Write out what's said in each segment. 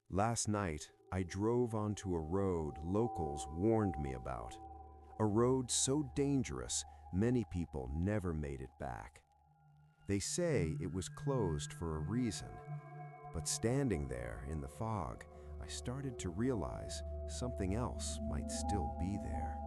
Last night, I drove onto a road locals warned me about. A road so dangerous, many people never made it back. They say it was closed for a reason, but standing there in the fog, I started to realize something else might still be there.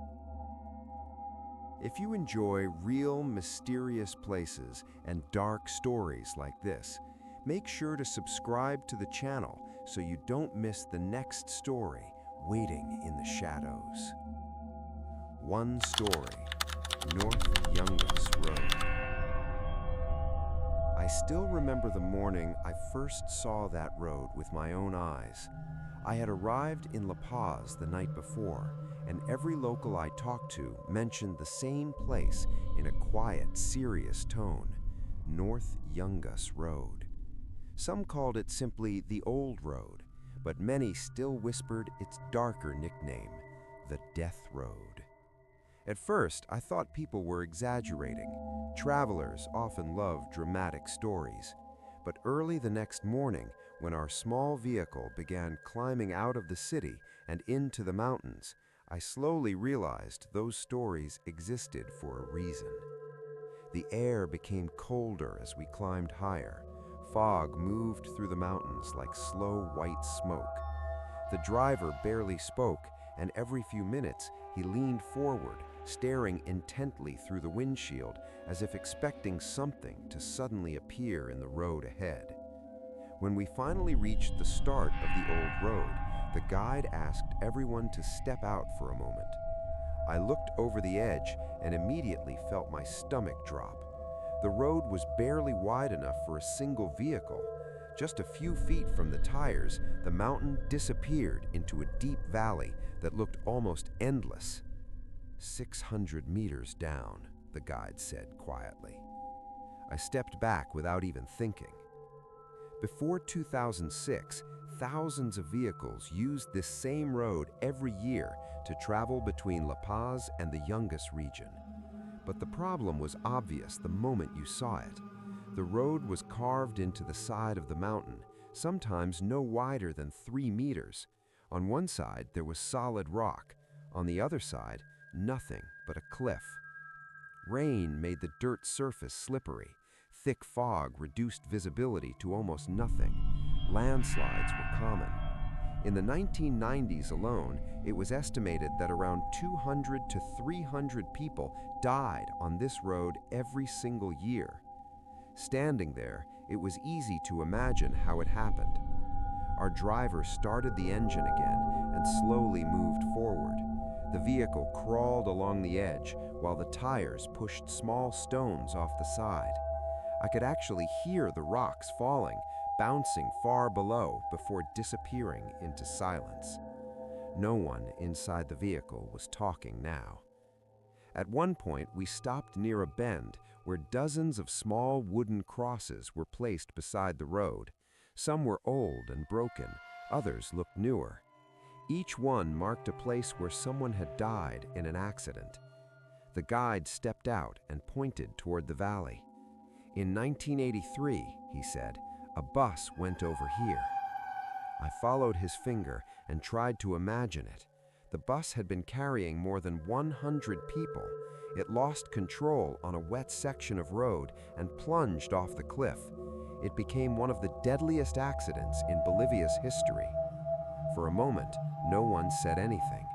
If you enjoy real, mysterious places and dark stories like this, make sure to subscribe to the channel so you don't miss the next story waiting in the shadows. One story, North Youngus Road. I still remember the morning I first saw that road with my own eyes. I had arrived in La Paz the night before, and every local I talked to mentioned the same place in a quiet, serious tone, North Youngus Road. Some called it simply the Old Road, but many still whispered its darker nickname, the Death Road. At first, I thought people were exaggerating. Travelers often love dramatic stories. But early the next morning, when our small vehicle began climbing out of the city and into the mountains, I slowly realized those stories existed for a reason. The air became colder as we climbed higher. Fog moved through the mountains like slow white smoke. The driver barely spoke, and every few minutes he leaned forward, staring intently through the windshield as if expecting something to suddenly appear in the road ahead. When we finally reached the start of the old road, the guide asked everyone to step out for a moment. I looked over the edge and immediately felt my stomach drop. The road was barely wide enough for a single vehicle. Just a few feet from the tires, the mountain disappeared into a deep valley that looked almost endless. 600 meters down, the guide said quietly. I stepped back without even thinking. Before 2006, thousands of vehicles used this same road every year to travel between La Paz and the Yungas region. But the problem was obvious the moment you saw it. The road was carved into the side of the mountain, sometimes no wider than 3 meters. On one side, there was solid rock. On the other side, nothing but a cliff. Rain made the dirt surface slippery. Thick fog reduced visibility to almost nothing. Landslides were common. In the 1990s alone, it was estimated that around 200 to 300 people died on this road every single year. Standing there, it was easy to imagine how it happened. Our driver started the engine again and slowly moved forward. The vehicle crawled along the edge while the tires pushed small stones off the side. I could actually hear the rocks falling, bouncing far below before disappearing into silence. No one inside the vehicle was talking now. At one point, we stopped near a bend where dozens of small wooden crosses were placed beside the road. Some were old and broken, others looked newer. Each one marked a place where someone had died in an accident. The guide stepped out and pointed toward the valley. In 1983, he said, a bus went over here. I followed his finger and tried to imagine it. The bus had been carrying more than 100 people. It lost control on a wet section of road and plunged off the cliff. It became one of the deadliest accidents in Bolivia's history. For a moment, no one said anything.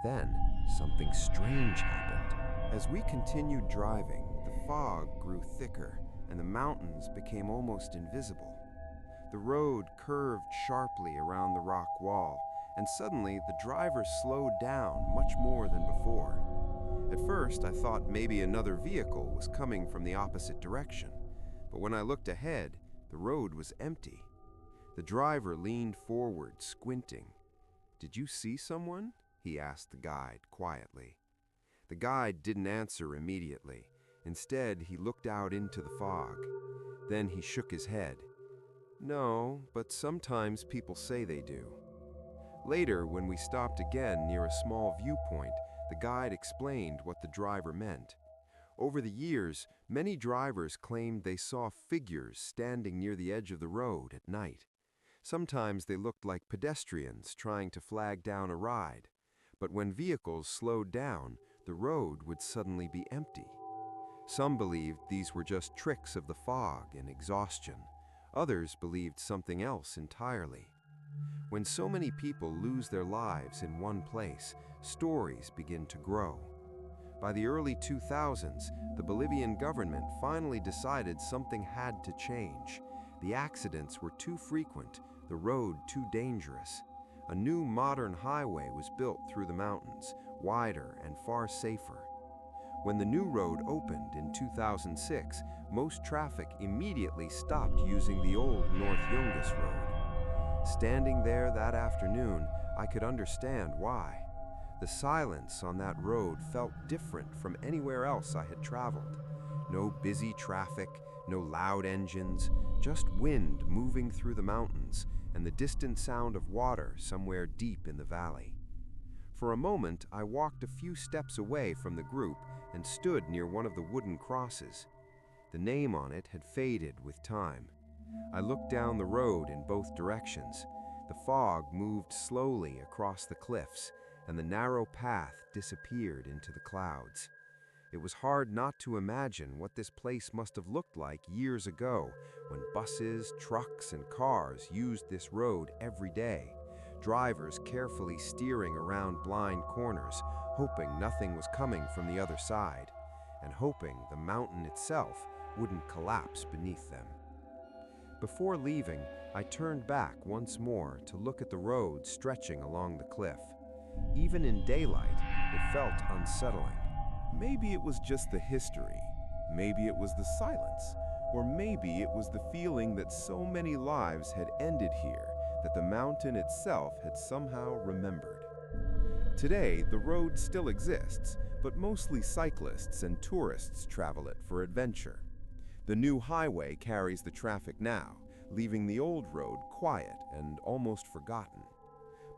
Then, something strange happened. As we continued driving, the fog grew thicker and the mountains became almost invisible. The road curved sharply around the rock wall, and suddenly the driver slowed down much more than before. At first, I thought maybe another vehicle was coming from the opposite direction, but when I looked ahead, the road was empty. The driver leaned forward, squinting. "Did you see someone?" he asked the guide quietly. The guide didn't answer immediately. Instead, he looked out into the fog. Then he shook his head. "No, but sometimes people say they do." Later, when we stopped again near a small viewpoint, the guide explained what the driver meant. Over the years, many drivers claimed they saw figures standing near the edge of the road at night. Sometimes they looked like pedestrians trying to flag down a ride, but when vehicles slowed down, the road would suddenly be empty. Some believed these were just tricks of the fog and exhaustion. Others believed something else entirely. When so many people lose their lives in one place, stories begin to grow. By the early 2000s, the Bolivian government finally decided something had to change. The accidents were too frequent, the road too dangerous. A new modern highway was built through the mountains, wider and far safer. When the new road opened in 2006, most traffic immediately stopped using the old North Yungas road. Standing there that afternoon, I could understand why. The silence on that road felt different from anywhere else I had traveled. No busy traffic, no loud engines, just wind moving through the mountains and the distant sound of water somewhere deep in the valley. For a moment, I walked a few steps away from the group and stood near one of the wooden crosses. The name on it had faded with time. I looked down the road in both directions. The fog moved slowly across the cliffs, and the narrow path disappeared into the clouds. It was hard not to imagine what this place must have looked like years ago, when buses, trucks, and cars used this road every day. Drivers carefully steering around blind corners, hoping nothing was coming from the other side, and hoping the mountain itself wouldn't collapse beneath them. Before leaving, I turned back once more to look at the road stretching along the cliff. Even in daylight, it felt unsettling. Maybe it was just the history, maybe it was the silence, or maybe it was the feeling that so many lives had ended here that the mountain itself had somehow remembered. Today, the road still exists, but mostly cyclists and tourists travel it for adventure. The new highway carries the traffic now, leaving the old road quiet and almost forgotten.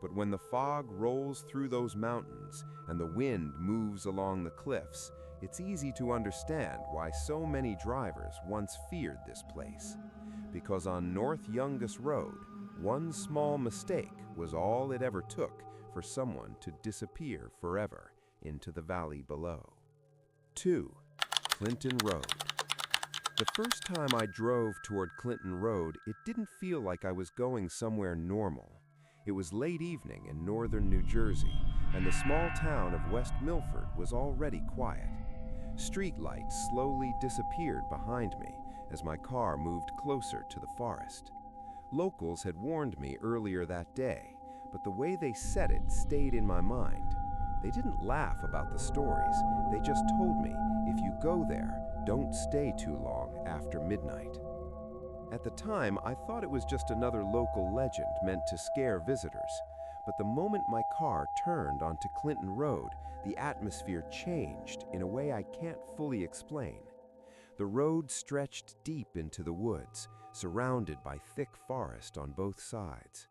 But when the fog rolls through those mountains and the wind moves along the cliffs, it's easy to understand why so many drivers once feared this place. Because on North Yungas Road, one small mistake was all it ever took for someone to disappear forever into the valley below. 2. Clinton Road. The first time I drove toward Clinton Road, it didn't feel like I was going somewhere normal. It was late evening in northern New Jersey, and the small town of West Milford was already quiet. Street lights slowly disappeared behind me as my car moved closer to the forest. Locals had warned me earlier that day, but the way they said it stayed in my mind. They didn't laugh about the stories, they just told me, if you go there, don't stay too long after midnight. At the time, I thought it was just another local legend meant to scare visitors. But the moment my car turned onto Clinton Road, the atmosphere changed in a way I can't fully explain. The road stretched deep into the woods, surrounded by thick forest on both sides.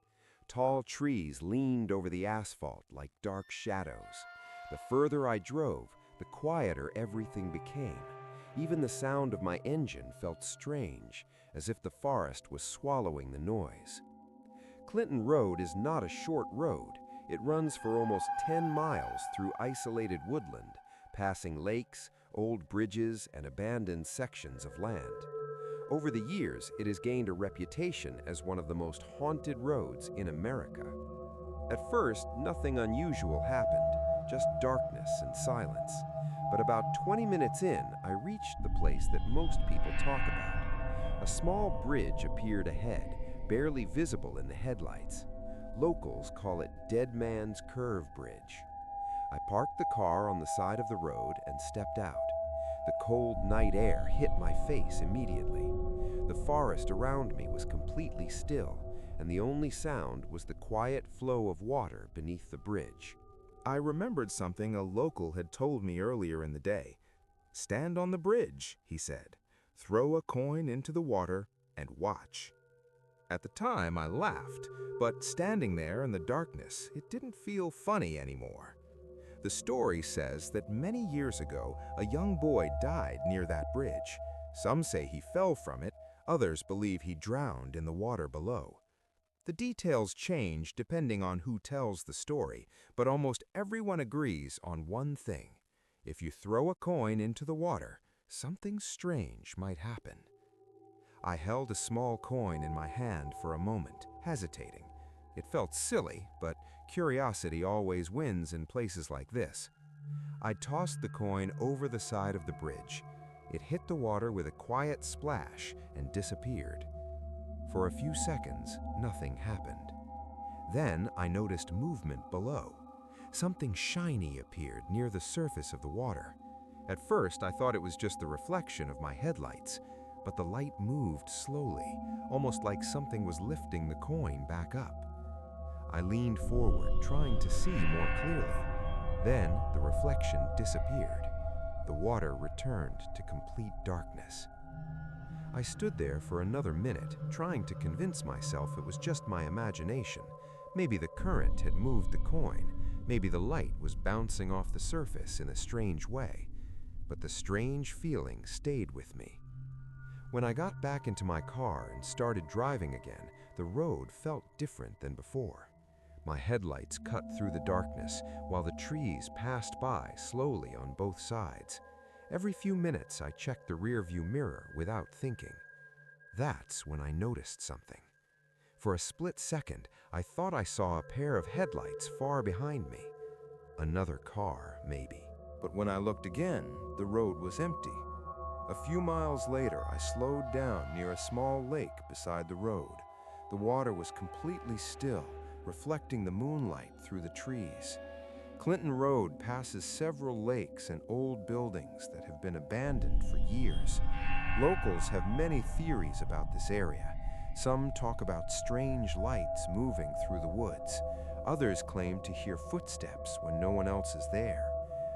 Tall trees leaned over the asphalt like dark shadows. The further I drove, the quieter everything became. Even the sound of my engine felt strange, as if the forest was swallowing the noise. Clinton Road is not a short road. It runs for almost 10 miles through isolated woodland, passing lakes, old bridges, and abandoned sections of land. Over the years, it has gained a reputation as one of the most haunted roads in America. At first, nothing unusual happened, just darkness and silence. But about 20 minutes in, I reached the place that most people talk about. A small bridge appeared ahead, barely visible in the headlights. Locals call it Dead Man's Curve Bridge. I parked the car on the side of the road and stepped out. The cold night air hit my face immediately. The forest around me was completely still, and the only sound was the quiet flow of water beneath the bridge. I remembered something a local had told me earlier in the day. "Stand on the bridge," he said. "Throw a coin into the water and watch." At the time, I laughed, but standing there in the darkness, it didn't feel funny anymore. The story says that many years ago, a young boy died near that bridge. Some say he fell from it, others believe he drowned in the water below. The details change depending on who tells the story, but almost everyone agrees on one thing. If you throw a coin into the water, something strange might happen. I held a small coin in my hand for a moment, hesitating. It felt silly, but curiosity always wins in places like this. I tossed the coin over the side of the bridge. It hit the water with a quiet splash and disappeared. For a few seconds, nothing happened. Then I noticed movement below. Something shiny appeared near the surface of the water. At first, I thought it was just the reflection of my headlights, but the light moved slowly, almost like something was lifting the coin back up. I leaned forward, trying to see more clearly. Then the reflection disappeared. The water returned to complete darkness. I stood there for another minute, trying to convince myself it was just my imagination. Maybe the current had moved the coin. Maybe the light was bouncing off the surface in a strange way. But the strange feeling stayed with me. When I got back into my car and started driving again, the road felt different than before. My headlights cut through the darkness while the trees passed by slowly on both sides. Every few minutes, I checked the rearview mirror without thinking. That's when I noticed something. For a split second, I thought I saw a pair of headlights far behind me. Another car, maybe. But when I looked again, the road was empty. A few miles later, I slowed down near a small lake beside the road. The water was completely still, reflecting the moonlight through the trees. Clinton Road passes several lakes and old buildings that have been abandoned for years. Locals have many theories about this area. Some talk about strange lights moving through the woods. Others claim to hear footsteps when no one else is there.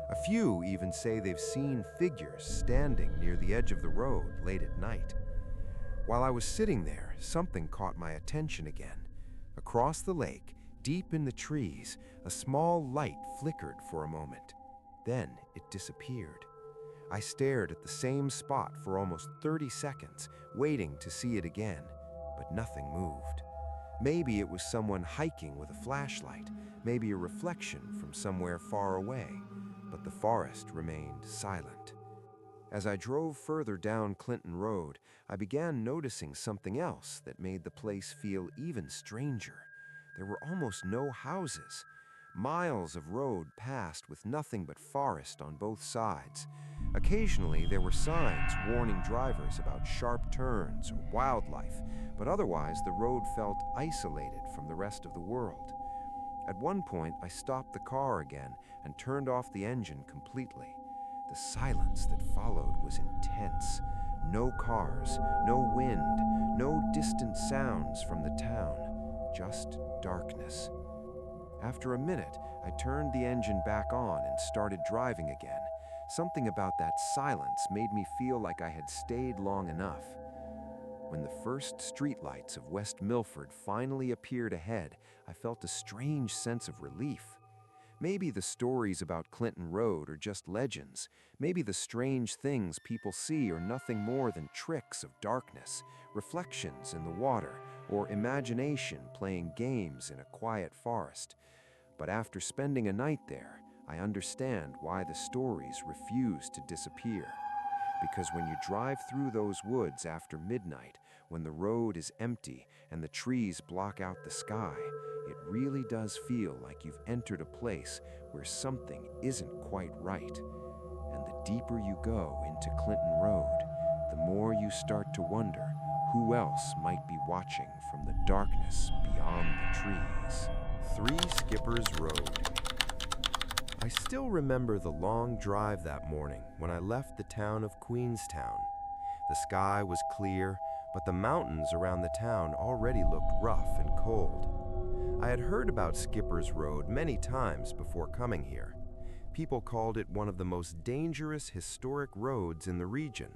A few even say they've seen figures standing near the edge of the road late at night. While I was sitting there, something caught my attention again. Across the lake, deep in the trees, a small light flickered for a moment. Then it disappeared. I stared at the same spot for almost 30 seconds, waiting to see it again, but nothing moved. Maybe it was someone hiking with a flashlight, maybe a reflection from somewhere far away, but the forest remained silent. As I drove further down Clinton Road, I began noticing something else that made the place feel even stranger. There were almost no houses. Miles of road passed with nothing but forest on both sides. Occasionally, there were signs warning drivers about sharp turns or wildlife, but otherwise the road felt isolated from the rest of the world. At one point, I stopped the car again and turned off the engine completely. The silence that followed was intense. No cars, no wind, no distant sounds from the town, just darkness. After a minute, I turned the engine back on and started driving again. Something about that silence made me feel like I had stayed long enough. When the first streetlights of West Milford finally appeared ahead, I felt a strange sense of relief. Maybe the stories about Clinton Road are just legends. Maybe the strange things people see are nothing more than tricks of darkness, reflections in the water, or imagination playing games in a quiet forest. But after spending a night there, I understand why the stories refuse to disappear. Because when you drive through those woods after midnight, when the road is empty and the trees block out the sky, it really does feel like you've entered a place where something isn't quite right. And the deeper you go into Clinton Road, the more you start to wonder who else might be watching from the darkness beyond the trees. 3 Skippers Road. I still remember the long drive that morning when I left the town of Queenstown. The sky was clear, but the mountains around the town already looked rough and cold. I had heard about Skippers Road many times before coming here. People called it one of the most dangerous historic roads in the region.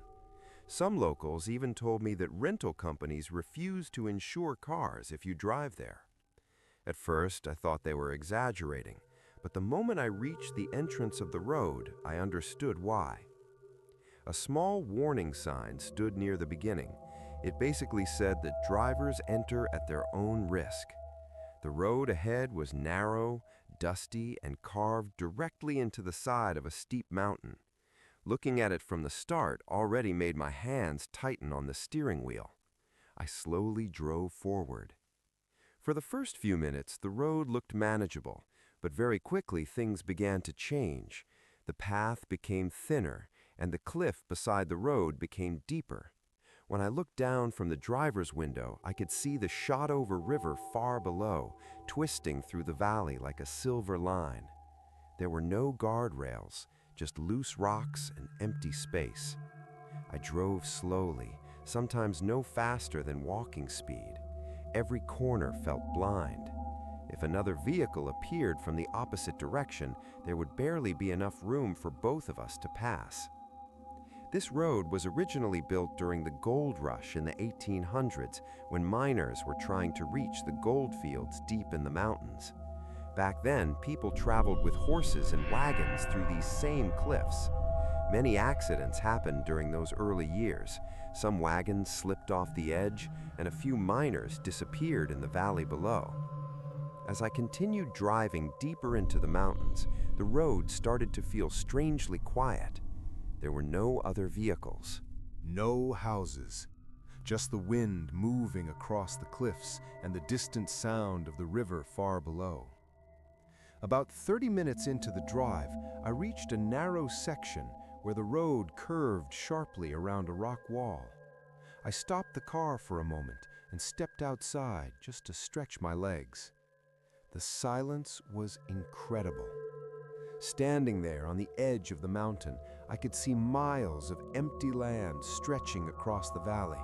Some locals even told me that rental companies refuse to insure cars if you drive there. At first, I thought they were exaggerating, but the moment I reached the entrance of the road, I understood why. A small warning sign stood near the beginning. It basically said that drivers enter at their own risk. The road ahead was narrow, dusty, and carved directly into the side of a steep mountain. Looking at it from the start already made my hands tighten on the steering wheel. I slowly drove forward. For the first few minutes, the road looked manageable, but very quickly things began to change. The path became thinner, and the cliff beside the road became deeper. When I looked down from the driver's window, I could see the shot-over river far below, twisting through the valley like a silver line. There were no guardrails, just loose rocks and empty space. I drove slowly, sometimes no faster than walking speed. Every corner felt blind. If another vehicle appeared from the opposite direction, there would barely be enough room for both of us to pass. This road was originally built during the gold rush in the 1800s, when miners were trying to reach the gold fields deep in the mountains. Back then, people traveled with horses and wagons through these same cliffs. Many accidents happened during those early years. Some wagons slipped off the edge, and a few miners disappeared in the valley below. As I continued driving deeper into the mountains, the road started to feel strangely quiet. There were no other vehicles. No houses, just the wind moving across the cliffs and the distant sound of the river far below. About 30 minutes into the drive, I reached a narrow section where the road curved sharply around a rock wall. I stopped the car for a moment and stepped outside just to stretch my legs. The silence was incredible. Standing there on the edge of the mountain, I could see miles of empty land stretching across the valley.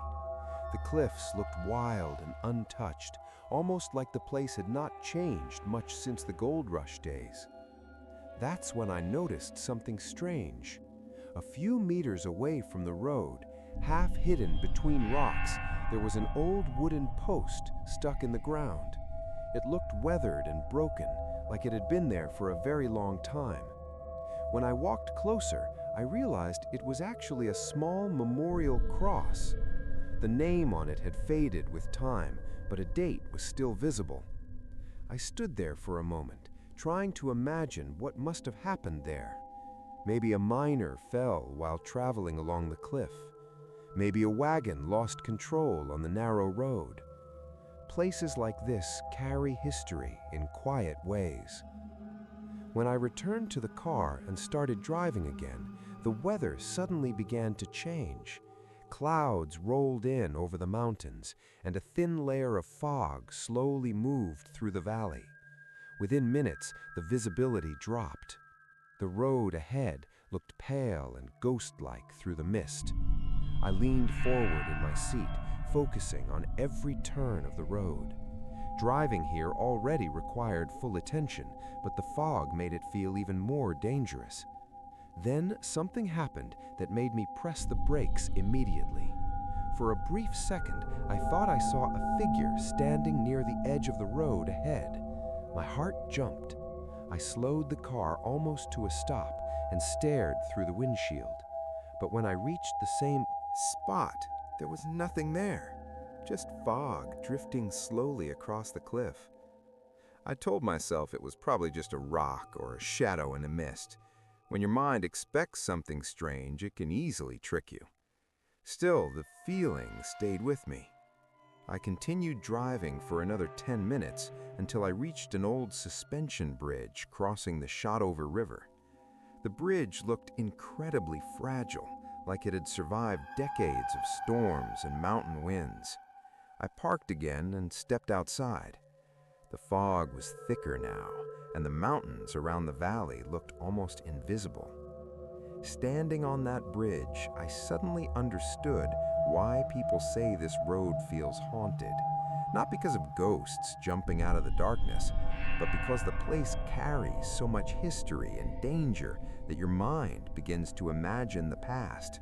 The cliffs looked wild and untouched, almost like the place had not changed much since the gold rush days. That's when I noticed something strange. A few meters away from the road, half hidden between rocks, there was an old wooden post stuck in the ground. It looked weathered and broken, like it had been there for a very long time. When I walked closer, I realized it was actually a small memorial cross. The name on it had faded with time, but a date was still visible. I stood there for a moment, trying to imagine what must have happened there. Maybe a miner fell while traveling along the cliff. Maybe a wagon lost control on the narrow road. Places like this carry history in quiet ways. When I returned to the car and started driving again, the weather suddenly began to change. Clouds rolled in over the mountains, and a thin layer of fog slowly moved through the valley. Within minutes, the visibility dropped. The road ahead looked pale and ghost-like through the mist. I leaned forward in my seat, focusing on every turn of the road. Driving here already required full attention, but the fog made it feel even more dangerous. Then something happened that made me press the brakes immediately. For a brief second, I thought I saw a figure standing near the edge of the road ahead. My heart jumped. I slowed the car almost to a stop and stared through the windshield. But when I reached the same spot, there was nothing there. Just fog drifting slowly across the cliff. I told myself it was probably just a rock or a shadow in the mist. When your mind expects something strange, it can easily trick you. Still, the feeling stayed with me. I continued driving for another 10 minutes until I reached an old suspension bridge crossing the Shotover River. The bridge looked incredibly fragile, like it had survived decades of storms and mountain winds. I parked again and stepped outside. The fog was thicker now, and the mountains around the valley looked almost invisible. Standing on that bridge, I suddenly understood why people say this road feels haunted. Not because of ghosts jumping out of the darkness, but because the place carries so much history and danger that your mind begins to imagine the past.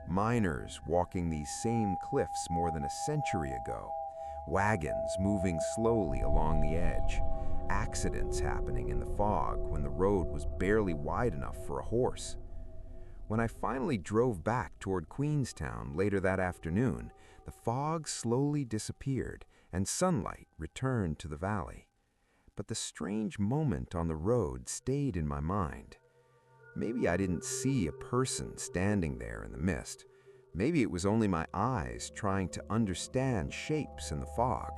Miners walking these same cliffs more than a century ago. Wagons moving slowly along the edge. Accidents happening in the fog when the road was barely wide enough for a horse. When I finally drove back toward Queenstown later that afternoon, the fog slowly disappeared and sunlight returned to the valley. But the strange moment on the road stayed in my mind. Maybe I didn't see a person standing there in the mist. Maybe it was only my eyes trying to understand shapes in the fog.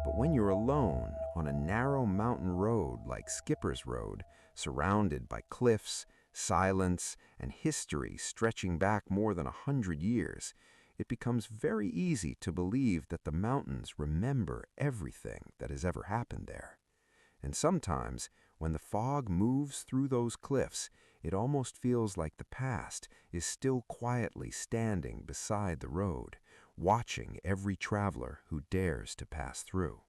But when you're alone on a narrow mountain road like Skipper's Road, surrounded by cliffs, silence, and history stretching back more than 100 years, it becomes very easy to believe that the mountains remember everything that has ever happened there. And sometimes, when the fog moves through those cliffs, it almost feels like the past is still quietly standing beside the road, watching every traveler who dares to pass through.